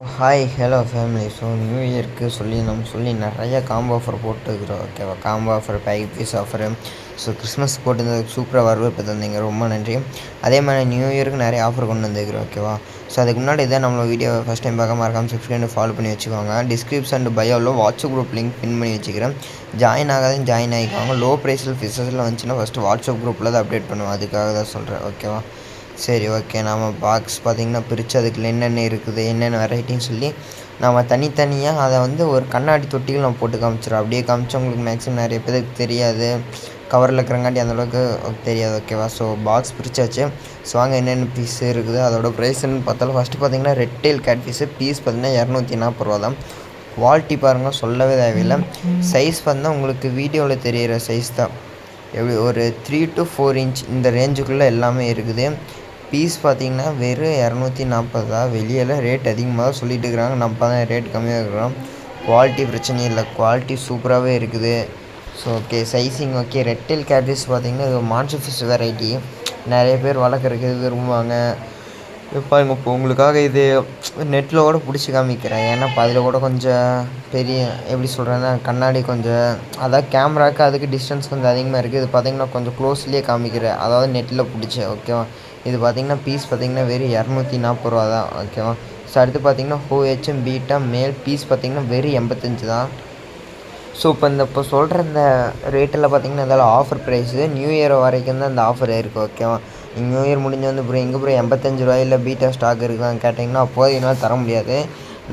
Hi hello family. So new இயர்க்கு சொல்லி நிறைய காம்போ ஆஃபர் போட்டுருக்குறோம். ஓகேவா? Combo offer, pack piece offer. So Christmas போட்டுருந்ததுக்கு சூப்பராக வரவேற்பு தந்தீங்க, ரொம்ப நன்றி. அதே மாதிரி நியூ இயருக்கு நிறைய ஆஃபர் கொண்டு வந்துருக்குறோம். ஓகேவா? ஸோ அதுக்கு முன்னாடி இதான் நம்மளோட வீடியோ ஃபஸ்ட் டைம் பார்க்க மறக்காமல் சப்ஸ்கிரைப் ஃபாலோ பண்ணி வச்சுக்கோங்க. டிஸ்கிரிப்ஷன் அண்ட் பயோவில் வாட்ஸ்அப் குரூப் லிங்க் பின் பண்ணி வச்சுக்கிறேன். ஜாயின் ஆகாதுன்னு ஜாயின் ஆகிக்கோங்க. லோ ப்ரைஸில் ஃபிஷஸில் வந்துச்சுன்னா ஃபஸ்ட்டு வாட்ஸ்அப் குரூப்பில் தான் அப்டேட் பண்ணுவோம். அதுக்காக தான் சொல்கிறேன். ஓகேவா? சரி, ஓகே. நம்ம பாக்ஸ் பார்த்திங்கன்னா பிரித்து அதுக்குள்ள என்னென்ன இருக்குது, என்னென்ன வெரைட்டின்னு சொல்லி நம்ம தனித்தனியாக அதை வந்து ஒரு கண்ணாடி தொட்டிகள் நம்ம போட்டு காமிச்சிடும். அப்படியே காமிச்சவங்களுக்கு மேக்ஸிமம் நிறைய பேருக்கு தெரியாது, கவரில் இருக்கிறங்காட்டி அந்தளவுக்கு தெரியாது. ஓகேவா? So box பிரித்தாச்சு. ஸோ வாங்க என்னென்ன பீஸ் இருக்குது அதோட ப்ரைஸ்ன்னு பார்த்தாலும் ஃபஸ்ட்டு பார்த்திங்கன்னா red tail cat piece piece பார்த்திங்கன்னா 240 தான். குவாலிட்டி பாருங்கள், சொல்லவே தேவையில்லை. சைஸ் பார்த்தா உங்களுக்கு வீடியோவில் தெரிகிற சைஸ் தான். எப்படி ஒரு 3 to 4 இன்ச் இந்த ரேஞ்சுக்குள்ளே எல்லாமே இருக்குது. பீஸ் பார்த்திங்கன்னா வெறும் 240 தான். வெளியெல்லாம் ரேட் அதிகமாக தான் சொல்லிட்டு இருக்கிறாங்க, நம்ம தான் ரேட் கம்மியாக இருக்கிறோம். குவாலிட்டி பிரச்சனையும் இல்லை, குவாலிட்டி சூப்பராகவே இருக்குது. So okay, sizing okay. Redtail catfish பார்த்திங்கன்னா இது மான்ஸ்டர் ஃபிஷ் வெரைட்டி, நிறைய பேர் வளர்க்குறதுக்கு விரும்புவாங்க. பாருங்க, இப்போ உங்களுக்காக இது நெட்டில் கூட பிடிச்சி காமிக்கிறேன். ஏன்னா இப்போ அதில் கூட கொஞ்சம் பெரிய எப்படி சொல்கிறேன்னா கண்ணாடி கொஞ்சம், அதாவது கேமராவுக்கு அதுக்கு டிஸ்டன்ஸ் கொஞ்சம் அதிகமாக இருக்குது. இது பார்த்திங்கன்னா கொஞ்சம் க்ளோஸ்லேயே காமிக்கிறேன், அதாவது நெட்டில் பிடிச்சி. ஓகேவா? இது பார்த்திங்கன்னா பீஸ் பார்த்திங்கன்னா வெறும் 240 தான். ஓகேவா? ஸோ அடுத்து பார்த்திங்கன்னா OHM பீட்டா மேல் பீஸ் பார்த்திங்கன்னா வெறும் 85 தான். ஸோ இப்போ சொல்கிற இந்த ரேட்டில் பார்த்திங்கன்னா இதெல்லாம் ஆஃபர் ப்ரைஸு. நியூ இயர் வரைக்கும் தான் இந்த ஆஃபர் இருக்குது. ஓகேவா? நியூ இயர் முடிஞ்சு வந்து அப்புறம் எங்கே அப்புறம் 85 ரூபாயில் பீட்டா ஸ்டாக் இருக்குதான்னு கேட்டிங்கன்னா அப்போதைனால தர முடியாது.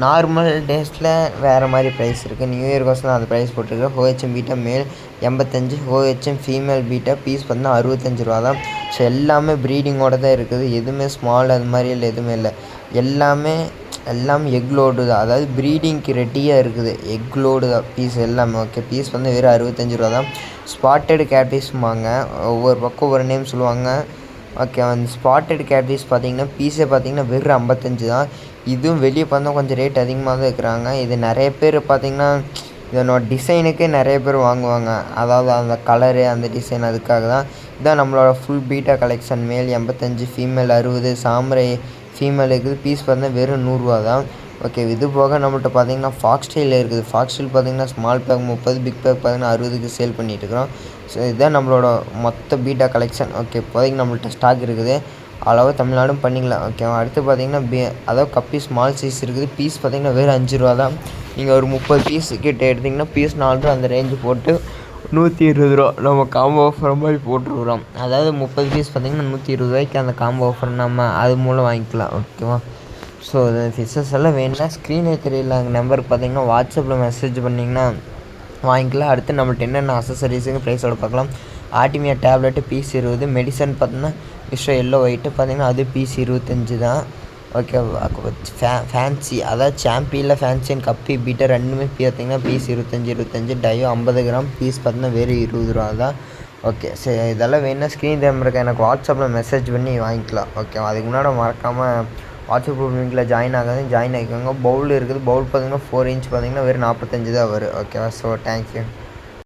நார்மல் டேஸில் வேறு மாதிரி ப்ரைஸ் இருக்குது. நியூ இயர் கோசம் தான் அந்த ப்ரைஸ் போட்டிருக்கு. OHM பீட்டா மேல் 85, OHM ஃபீமேல் பீட்டா பீஸ் பார்த்தீங்கன்னா 65 ரூபா தான். ஸோ எல்லாமே ப்ரீடிங்கோடு தான் இருக்குது, எதுவுமே ஸ்மால் அது மாதிரி இல்லை, எதுவுமே இல்லை. எல்லாமே எக் லோடு தான், அதாவது ப்ரீடிங்க்கு ரெடியாக இருக்குது. எக் லோடு தான் பீஸ் எல்லாமே. ஓகே, பீஸ் வந்து வெறும் 65 ரூபா தான். ஸ்பாட்டட் கேட்ஃபிஷ்ம்பாங்க, ஒவ்வொரு பக்கம் ஒவ்வொரு நேம் சொல்லுவாங்க. ஓகே, அந்த ஸ்பாட்டட் கேட்ஃபிஷ் பார்த்திங்கன்னா பீஸே பார்த்திங்கன்னா வெறும் 55 தான். இதுவும் வெளியே பார்த்தா கொஞ்சம் ரேட் அதிகமாக தான் இருக்கிறாங்க. இது நிறைய பேர் பார்த்திங்கன்னா இதனோட டிசைனுக்கே நிறைய பேர் வாங்குவாங்க, அதாவது அந்த கலரு அந்த டிசைன், அதுக்காக தான். இதான் நம்மளோட ஃபுல் பீட்டா கலெக்ஷன். மேல் 85, ஃபீமேல் 60, சாம்ரை ஃபீமேல் இருக்குது. பீஸ் பார்த்தீங்கன்னா வெறும் 100 ரூபா தான். ஓகே, இது போக நம்மள்ட்ட பார்த்திங்கன்னா ஃபாக்ஸ் ஸ்டைல் இருக்குது. ஃபாக்ஸ் ஸ்டைல் பார்த்திங்கன்னா ஸ்மால் பேக் 30, பிக் பேக் பார்த்திங்கன்னா 60க்கு சேல் பண்ணிகிட்டு இருக்கிறோம். ஸோ இதுதான் நம்மளோட மொத்த பீட்டா கலெக்ஷன். ஓகே, இப்போதைக்கு நம்மள்ட்ட ஸ்டாக் இருக்குது, அளவு தமிழ்நாடும் பண்ணிக்கலாம். ஓகேவா? அடுத்து பார்த்திங்கன்னா அதாவது கப்பி ஸ்மால் சைஸ் இருக்குது. பீஸ் பார்த்திங்கன்னா வெறும் 5 ரூபா தான். நீங்கள் ஒரு 30 பீஸ் கிட்ட எடுத்திங்கன்னா பீஸ் 4 ரூபா அந்த ரேஞ்சு போட்டு 120 ரூபா நம்ம காம்போ ஆஃபர் மாதிரி போட்டுருக்குறோம். அதாவது 30 பீஸ் பார்த்திங்கன்னா 120 ரூபாய்க்கு அந்த காம்போ ஆஃபர் நம்ம அது மூலம் வாங்கிக்கலாம். ஓகேவா? ஸோ ஃபிஷ்ஷஸ் எல்லாம் வேணுன்னா ஸ்க்ரீனே தெரியல அங்கே நம்பருக்கு பார்த்திங்கன்னா வாட்ஸ்அப்பில் மெசேஜ் பண்ணிங்கன்னா வாங்கிக்கலாம். அடுத்து நம்மள்ட்ட என்னென்ன அசசரிஸுங்க ப்ரைஸோடு பார்க்கலாம். ஆர்டிமியா டேப்லெட்டு பீஸ் 20, மெடிசன் பார்த்திங்கன்னா மிஸ்டர் எல்லோ ஒயிட்டு பார்த்திங்கன்னா அது பீஸ் 25 தான். ஓகே, ஃபேன்சி அதாவது சாம்பியில் ஃபேன்சி அண்ட் கப்பி பீட்டர் ரெண்டுமே பார்த்திங்கன்னா பீஸ் 25 டயோ 50 கிராம் பீஸ் பார்த்திங்கன்னா வெறும் 20 ரூபா தான். ஓகே, சரி. இதெல்லாம் வேணுன்னா ஸ்க்ரீன் நம்பருக்கு எனக்கு வாட்ஸ்அப்பில் மெசேஜ் பண்ணி வாங்கிக்கலாம். ஓகே, அதுக்கு முன்னாடி மறக்காமல் வாட்ஸ்அப் குரூப் லிங்கில் ஜாயின் ஆகிக்கோங்க. பவுல் இருக்குது. பவுல் பார்த்திங்கன்னா 4 இன்ச் பார்த்திங்கன்னா வெறும் 45 தான் வரும். ஓகேவா? So thank you.